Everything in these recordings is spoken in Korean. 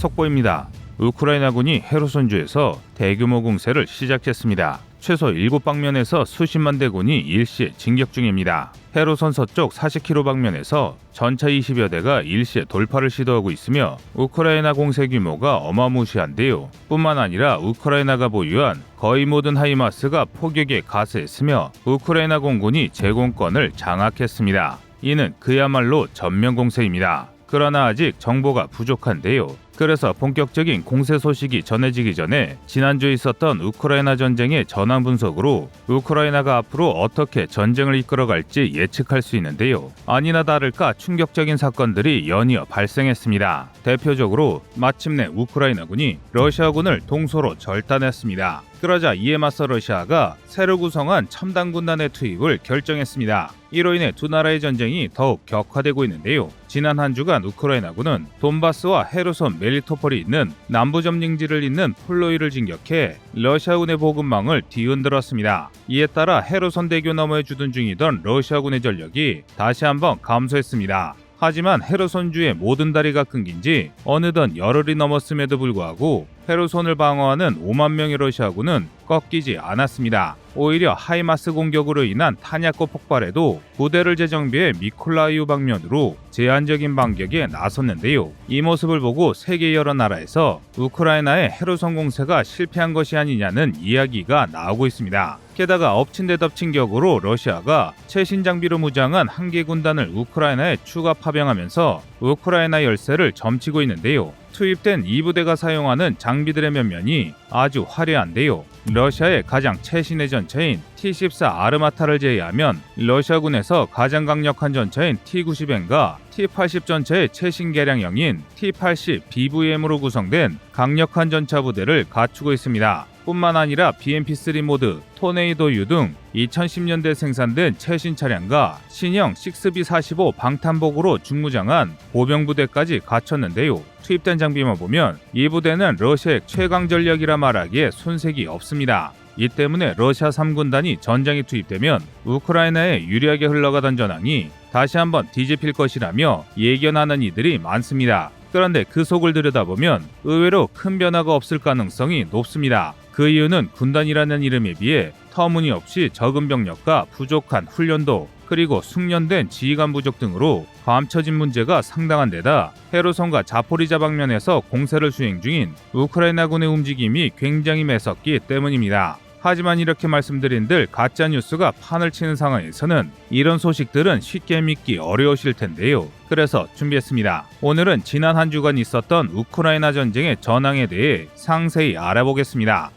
속보입니다. 우크라이나군이 헤르손주에서 대규모 공세를 시작했습니다. 최소 7방면에서 수십만 대군이 일시에 진격 중입니다. 헤르손 서쪽 40km 방면에서 전차 20여 대가 일시에 돌파를 시도하고 있으며 우크라이나 공세 규모가 어마무시한데요. 뿐만 아니라 우크라이나가 보유한 거의 모든 하이마스가 포격에 가세했으며 우크라이나 공군이 제공권을 장악했습니다. 이는 그야말로 전면 공세입니다. 그러나 아직 정보가 부족한데요. 그래서 본격적인 공세 소식이 전해지기 전에 지난주에 있었던 우크라이나 전쟁의 전황 분석으로 우크라이나가 앞으로 어떻게 전쟁을 이끌어갈지 예측할 수 있는데요. 아니나 다를까 충격적인 사건들이 연이어 발생했습니다. 대표적으로 마침내 우크라이나군이 러시아군을 동소로 절단했습니다. 그러자 이에 맞서 러시아가 새로 구성한 첨단 군단의 투입을 결정했습니다. 이로 인해 두 나라의 전쟁이 더욱 격화되고 있는데요. 지난 한 주간 우크라이나군은 돈바스와 헤르손, 멜리토폴이 있는 남부 점령지를 잇는 폴로이를 진격해 러시아군의 보급망을 뒤흔들었습니다. 이에 따라 헤르손 대교 너머에 주둔 중이던 러시아군의 전력이 다시 한번 감소했습니다. 하지만 헤르손주의 모든 다리가 끊긴 지 어느덧 열흘이 넘었음에도 불구하고 헤르손을 방어하는 5만 명의 러시아군은 꺾이지 않았습니다. 오히려 하이마스 공격으로 인한 탄약고 폭발에도 부대를 재정비해 미콜라이우 방면으로 제한적인 반격에 나섰는데요. 이 모습을 보고 세계 여러 나라에서 우크라이나의 헤르손 공세가 실패한 것이 아니냐는 이야기가 나오고 있습니다. 게다가 엎친 데 덮친 격으로 러시아가 최신 장비로 무장한 한 개 군단을 우크라이나에 추가 파병하면서 우크라이나 열세를 점치고 있는데요. 투입된 이 부대가 사용하는 장비들의 면면이 아주 화려한데요. 러시아의 가장 최신의 전차인 T-14 아르마타를 제외하면 러시아군에서 가장 강력한 전차인 T-90M과 T-80 전차의 최신 개량형인 T-80 BVM으로 구성된 강력한 전차 부대를 갖추고 있습니다. 뿐만 아니라 BMP-3 모드, 토네이도유 등 2010년대 생산된 최신 차량과 신형 6B-45 방탄복으로 중무장한 보병부대까지 갖췄는데요. 투입된 장비만 보면 이 부대는 러시아의 최강 전력이라 말하기에 손색이 없습니다. 이 때문에 러시아 3군단이 전장에 투입되면 우크라이나에 유리하게 흘러가던 전황이 다시 한번 뒤집힐 것이라며 예견하는 이들이 많습니다. 그런데 그 속을 들여다보면 의외로 큰 변화가 없을 가능성이 높습니다. 그 이유는 군단이라는 이름에 비해 터무니없이 적은 병력과 부족한 훈련도 그리고 숙련된 지휘관 부족 등으로 감춰진 문제가 상당한 데다 헤르손과 자포리자 방면에서 공세를 수행 중인 우크라이나군의 움직임이 굉장히 매섭기 때문입니다. 하지만 이렇게 말씀드린들 가짜뉴스가 판을 치는 상황에서는 이런 소식들은 쉽게 믿기 어려우실 텐데요. 그래서 준비했습니다. 오늘은 지난 한 주간 있었던 우크라이나 전쟁의 전황에 대해 상세히 알아보겠습니다.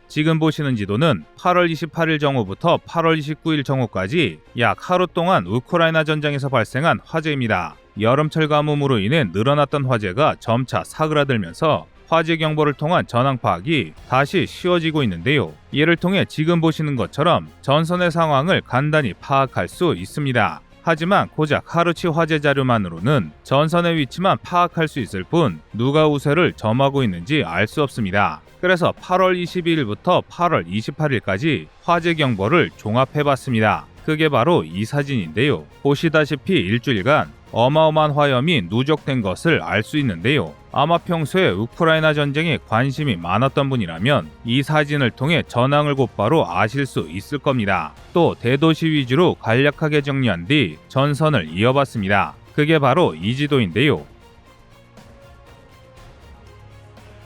지금 보시는 지도는 8월 28일 정오부터 8월 29일 정오까지 약 하루 동안 우크라이나 전장에서 발생한 화재입니다. 여름철 가뭄으로 인해 늘어났던 화재가 점차 사그라들면서 화재 경보를 통한 전황 파악이 다시 쉬워지고 있는데요. 이를 통해 지금 보시는 것처럼 전선의 상황을 간단히 파악할 수 있습니다. 하지만 고작 하루치 화재 자료만으로는 전선의 위치만 파악할 수 있을 뿐 누가 우세를 점하고 있는지 알 수 없습니다. 그래서 8월 22일부터 8월 28일까지 화재 경보를 종합해봤습니다. 그게 바로 이 사진인데요. 보시다시피 일주일간 어마어마한 화염이 누적된 것을 알 수 있는데요. 아마 평소에 우크라이나 전쟁에 관심이 많았던 분이라면 이 사진을 통해 전황을 곧바로 아실 수 있을 겁니다. 또 대도시 위주로 간략하게 정리한 뒤 전선을 이어봤습니다. 그게 바로 이 지도인데요.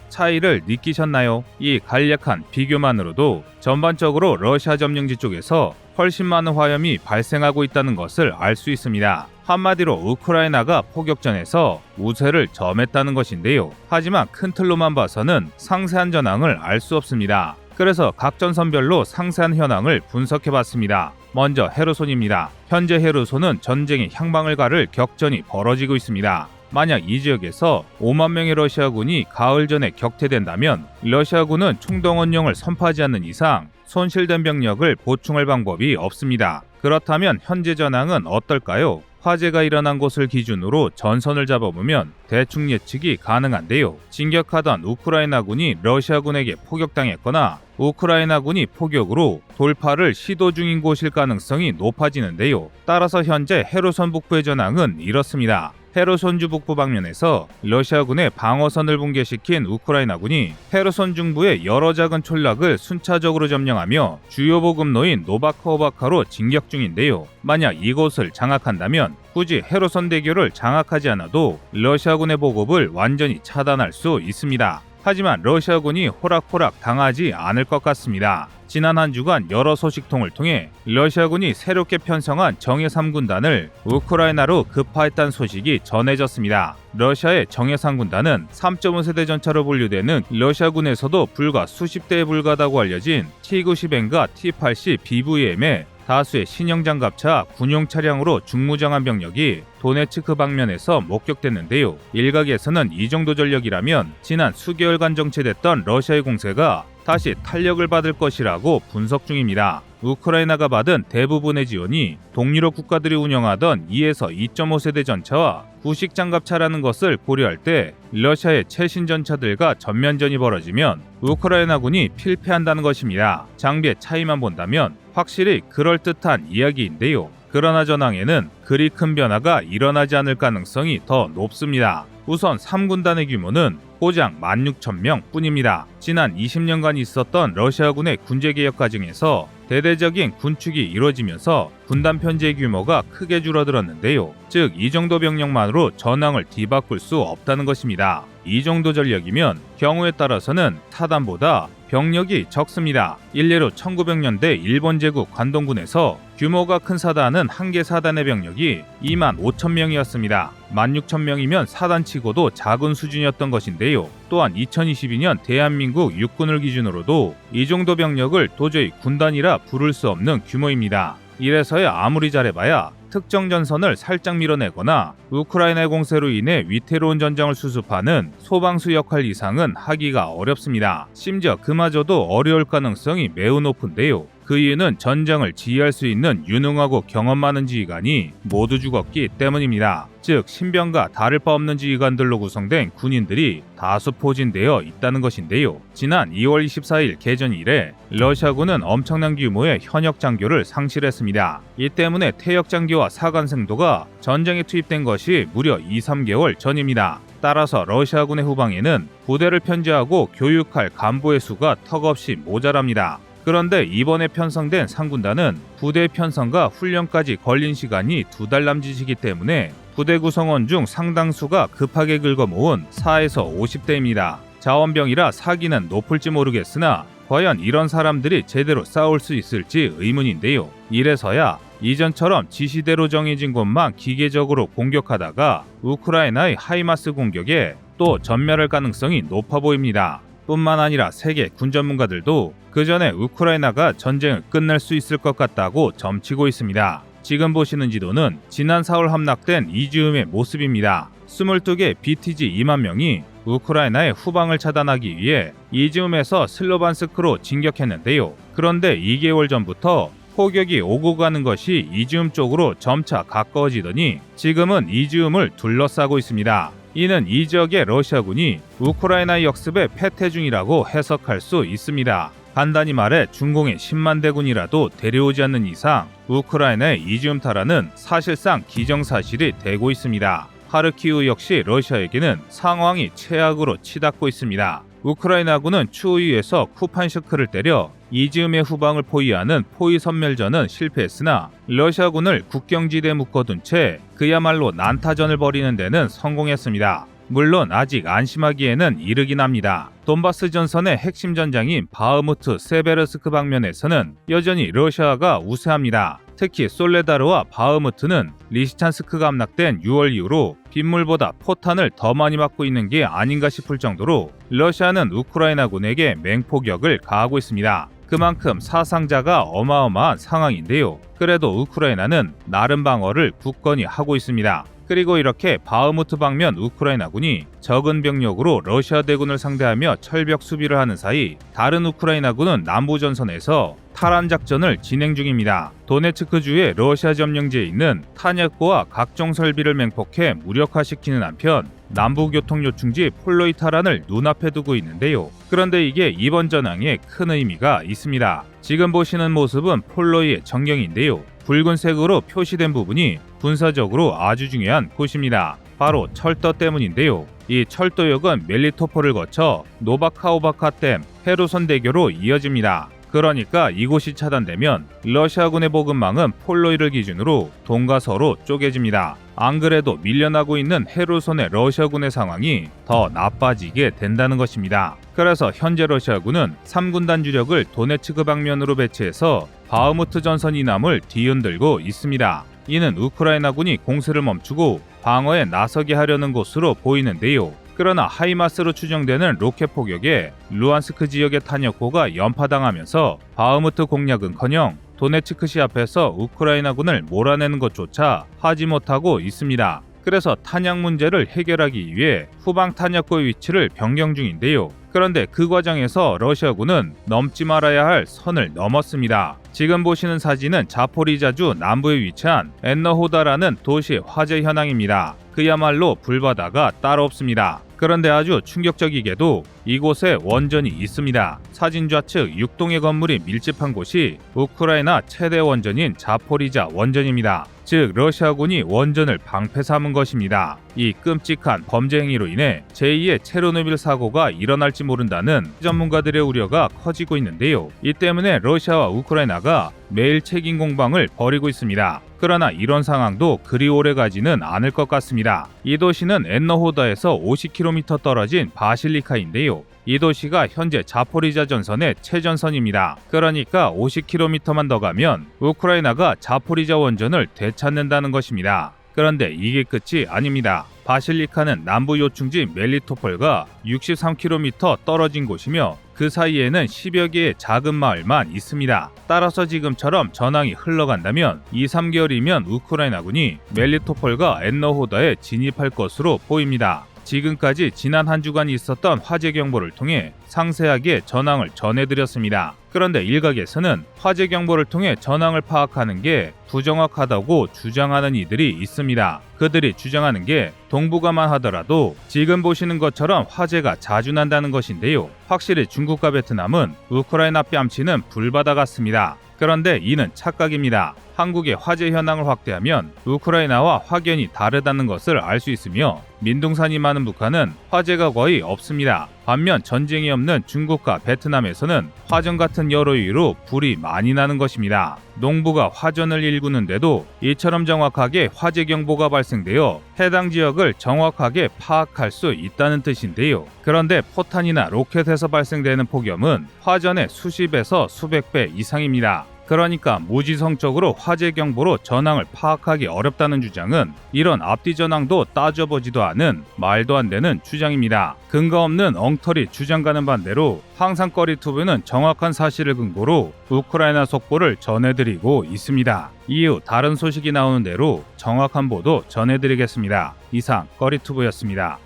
차이를 느끼셨나요? 이 간략한 비교만으로도 전반적으로 러시아 점령지 쪽에서 훨씬 많은 화염이 발생하고 있다는 것을 알 수 있습니다. 한마디로 우크라이나가 포격전에서 우세를 점했다는 것인데요. 하지만 큰 틀로만 봐서는 상세한 전황을 알 수 없습니다. 그래서 각 전선별로 상세한 현황을 분석해봤습니다. 먼저 헤르손입니다. 현재 헤르손은 전쟁의 향방을 가를 격전이 벌어지고 있습니다. 만약 이 지역에서 5만 명의 러시아군이 가을 전에 격퇴된다면 러시아군은 총동원령을 선포하지 않는 이상 손실된 병력을 보충할 방법이 없습니다. 그렇다면 현재 전황은 어떨까요? 화재가 일어난 곳을 기준으로 전선을 잡아보면 대충 예측이 가능한데요. 진격하던 우크라이나군이 러시아군에게 포격당했거나 우크라이나군이 포격으로 돌파를 시도 중인 곳일 가능성이 높아지는데요. 따라서 현재 헤르손 북부의 전황은 이렇습니다. 헤르손주 북부 방면에서 러시아군의 방어선을 붕괴시킨 우크라이나군이 헤르손 중부의 여러 작은 촌락을 순차적으로 점령하며 주요 보급로인 노바커바카로 진격 중인데요. 만약 이곳을 장악한다면 굳이 헤르손 대교를 장악하지 않아도 러시아군의 보급을 완전히 차단할 수 있습니다. 하지만 러시아군이 호락호락 당하지 않을 것 같습니다. 지난 한 주간 여러 소식통을 통해 러시아군이 새롭게 편성한 정예 3군단을 우크라이나로 급파했다는 소식이 전해졌습니다. 러시아의 정예 3군단은 3.5세대 전차로 분류되는 러시아군에서도 불과 수십 대에 불과하다고 알려진 T-90M과 T-80 BVM의 다수의 신형 장갑차 군용 차량으로 중무장한 병력이 도네츠크 방면에서 목격됐는데요. 일각에서는 이 정도 전력이라면 지난 수개월간 정체됐던 러시아의 공세가 다시 탄력을 받을 것이라고 분석 중입니다. 우크라이나가 받은 대부분의 지원이 동유럽 국가들이 운영하던 2에서 2.5세대 전차와 구식 장갑차라는 것을 고려할 때 러시아의 최신 전차들과 전면전이 벌어지면 우크라이나군이 필패한다는 것입니다. 장비의 차이만 본다면 확실히 그럴듯한 이야기인데요. 그러나 전황에는 그리 큰 변화가 일어나지 않을 가능성이 더 높습니다. 우선 3군단의 규모는 고작 16,000명 뿐입니다. 지난 20년간 있었던 러시아군의 군제개혁 과정에서 대대적인 군축이 이루어지면서 군단 편제의 규모가 크게 줄어들었는데요. 즉, 이 정도 병력만으로 전황을 뒤바꿀 수 없다는 것입니다. 이 정도 전력이면 경우에 따라서는 타단보다 병력이 적습니다. 일례로 1900년대 일본 제국 관동군에서 규모가 큰 사단은 한 개 사단의 병력이 25,000명이었습니다. 16,000명이면 사단치고도 작은 수준이었던 것인데요. 또한 2022년 대한민국 육군을 기준으로도 이 정도 병력을 도저히 군단이라 부를 수 없는 규모입니다. 이래서야 아무리 잘해봐야 특정 전선을 살짝 밀어내거나 우크라이나의 공세로 인해 위태로운 전장을 수습하는 소방수 역할 이상은 하기가 어렵습니다. 심지어 그마저도 어려울 가능성이 매우 높은데요. 그 이유는 전장을 지휘할 수 있는 유능하고 경험 많은 지휘관이 모두 죽었기 때문입니다. 즉, 신병과 다를 바 없는 지휘관들로 구성된 군인들이 다수 포진되어 있다는 것인데요. 지난 2월 24일 개전 이래 러시아군은 엄청난 규모의 현역 장교를 상실했습니다. 이 때문에 퇴역 장교와 사관생도가 전쟁에 투입된 것이 무려 2-3개월 전입니다. 따라서 러시아군의 후방에는 부대를 편제하고 교육할 간부의 수가 턱없이 모자랍니다. 그런데 이번에 편성된 상군단은 부대 편성과 훈련까지 걸린 시간이 2달 남짓이기 때문에 부대 구성원 중 상당수가 급하게 긁어모은 4에서 50대입니다. 자원병이라 사기는 높을지 모르겠으나 과연 이런 사람들이 제대로 싸울 수 있을지 의문인데요. 이래서야 이전처럼 지시대로 정해진 곳만 기계적으로 공격하다가 우크라이나의 하이마스 공격에 또 전멸할 가능성이 높아 보입니다. 뿐만 아니라 세계 군 전문가들도 그 전에 우크라이나가 전쟁을 끝낼 수 있을 것 같다고 점치고 있습니다. 지금 보시는 지도는 지난 4월 함락된 이지움의 모습입니다. 22개 BTG 2만 명이 우크라이나의 후방을 차단하기 위해 이지움에서 슬로반스크로 진격했는데요. 그런데 2개월 전부터 포격이 오고 가는 것이 이지움 쪽으로 점차 가까워지더니 지금은 이지움을 둘러싸고 있습니다. 이는 이 지역의 러시아군이 우크라이나 역습에 패퇴 중이라고 해석할 수 있습니다. 간단히 말해 중공의 10만 대군이라도 데려오지 않는 이상 우크라이나의 이지움 탈환은 사실상 기정사실이 되고 있습니다. 하르키우 역시 러시아에게는 상황이 최악으로 치닫고 있습니다. 우크라이나군은 추후위에서 쿠판시크를 때려 이지움의 후방을 포위하는 포위 섬멸전은 실패했으나 러시아군을 국경지대에 묶어둔 채 그야말로 난타전을 벌이는 데는 성공했습니다. 물론 아직 안심하기에는 이르긴 합니다. 돈바스 전선의 핵심 전장인 바흐무트 세베르스크 방면에서는 여전히 러시아가 우세합니다. 특히 솔레다르와 바흐무트는 리시찬스크가 함락된 6월 이후로 빗물보다 포탄을 더 많이 맞고 있는 게 아닌가 싶을 정도로 러시아는 우크라이나군에게 맹폭격을 가하고 있습니다. 그만큼 사상자가 어마어마한 상황인데요. 그래도 우크라이나는 나름 방어를 굳건히 하고 있습니다. 그리고 이렇게 바흐무트 방면 우크라이나군이 적은 병력으로 러시아 대군을 상대하며 철벽 수비를 하는 사이 다른 우크라이나군은 남부 전선에서 탈환 작전을 진행 중입니다. 도네츠크주의 러시아 점령지에 있는 탄약고와 각종 설비를 맹폭해 무력화시키는 한편 남부 교통 요충지 폴로이 탈환을 눈앞에 두고 있는데요. 그런데 이게 이번 전황에 큰 의미가 있습니다. 지금 보시는 모습은 폴로이의 전경인데요. 붉은색으로 표시된 부분이 군사적으로 아주 중요한 곳입니다. 바로 철도 때문인데요. 이 철도역은 멜리토폴을 거쳐 노바카오바카 댐, 헤르손 대교로 이어집니다. 그러니까 이곳이 차단되면 러시아군의 보급망은 폴로이를 기준으로 동과 서로 쪼개집니다. 안 그래도 밀려나고 있는 헤르손의 러시아군의 상황이 더 나빠지게 된다는 것입니다. 그래서 현재 러시아군은 3군단 주력을 도네츠크 방면으로 배치해서 바흐무트 전선 이남을 뒤흔들고 있습니다. 이는 우크라이나군이 공세를 멈추고 방어에 나서게 하려는 것으로 보이는데요. 그러나 하이마스로 추정되는 로켓 포격에 루안스크 지역의 탄약고가 연파당하면서 바흐무트 공략은커녕 도네츠크시 앞에서 우크라이나군을 몰아내는 것조차 하지 못하고 있습니다. 그래서 탄약 문제를 해결하기 위해 후방 탄약고의 위치를 변경 중인데요. 그런데 그 과정에서 러시아군은 넘지 말아야 할 선을 넘었습니다. 지금 보시는 사진은 자포리자주 남부에 위치한 엔너호다라는 도시의 화재 현황입니다. 그야말로 불바다가 따로 없습니다. 그런데 아주 충격적이게도 이곳에 원전이 있습니다. 사진 좌측 6동의 건물이 밀집한 곳이 우크라이나 최대 원전인 자포리자 원전입니다. 즉 러시아군이 원전을 방패 삼은 것입니다. 이 끔찍한 범죄 행위로 인해 제2의 체르노빌 사고가 일어날지 모른다는 전문가들의 우려가 커지고 있는데요. 이 때문에 러시아와 우크라이나가 매일 책임 공방을 벌이고 있습니다. 그러나 이런 상황도 그리 오래 가지는 않을 것 같습니다. 이 도시는 엔너호다에서 50km 떨어진 바실리카인데요. 이 도시가 현재 자포리자 전선의 최전선입니다. 그러니까 50km만 더 가면 우크라이나가 자포리자 원전을 되찾는다는 것입니다. 그런데 이게 끝이 아닙니다. 바실리카는 남부 요충지 멜리토폴과 63km 떨어진 곳이며 그 사이에는 10여 개의 작은 마을만 있습니다. 따라서 지금처럼 전황이 흘러간다면 2-3개월이면 우크라이나군이 멜리토폴과 엔너호다에 진입할 것으로 보입니다. 지금까지 지난 한 주간 있었던 화재 경보를 통해 상세하게 전황을 전해드렸습니다. 그런데 일각에서는 화재 경보를 통해 전황을 파악하는 게 부정확하다고 주장하는 이들이 있습니다. 그들이 주장하는 게 동북아만 하더라도 지금 보시는 것처럼 화재가 자주 난다는 것인데요. 확실히 중국과 베트남은 우크라이나 뺨치는 불바다 같습니다. 그런데 이는 착각입니다. 한국의 화재 현황을 확대하면 우크라이나와 확연히 다르다는 것을 알 수 있으며 민둥산이 많은 북한은 화재가 거의 없습니다. 반면 전쟁이 없는 중국과 베트남에서는 화전 같은 여러 이유로 불이 많이 나는 것입니다. 농부가 화전을 일구는데도 이처럼 정확하게 화재 경보가 발생되어 해당 지역을 정확하게 파악할 수 있다는 뜻인데요. 그런데 포탄이나 로켓에서 발생되는 폭염은 화전의 수십에서 수백 배 이상입니다. 그러니까 무지성적으로 화재 경보로 전황을 파악하기 어렵다는 주장은 이런 앞뒤 전황도 따져보지도 않은 말도 안 되는 주장입니다. 근거 없는 엉터리 주장과는 반대로 항상 꺼리투브는 정확한 사실을 근거로 우크라이나 속보를 전해드리고 있습니다. 이후 다른 소식이 나오는 대로 정확한 보도 전해드리겠습니다. 이상 꺼리투브였습니다.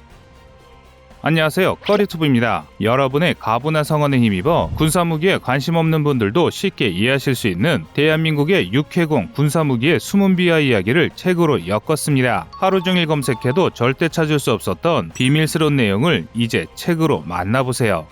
안녕하세요, 꺼리투브입니다. 여러분의 가부나 성원에 힘입어 군사무기에 관심 없는 분들도 쉽게 이해하실 수 있는 대한민국의 육해공 군사무기의 숨은 비하 이야기를 책으로 엮었습니다. 하루 종일 검색해도 절대 찾을 수 없었던 비밀스러운 내용을 이제 책으로 만나보세요.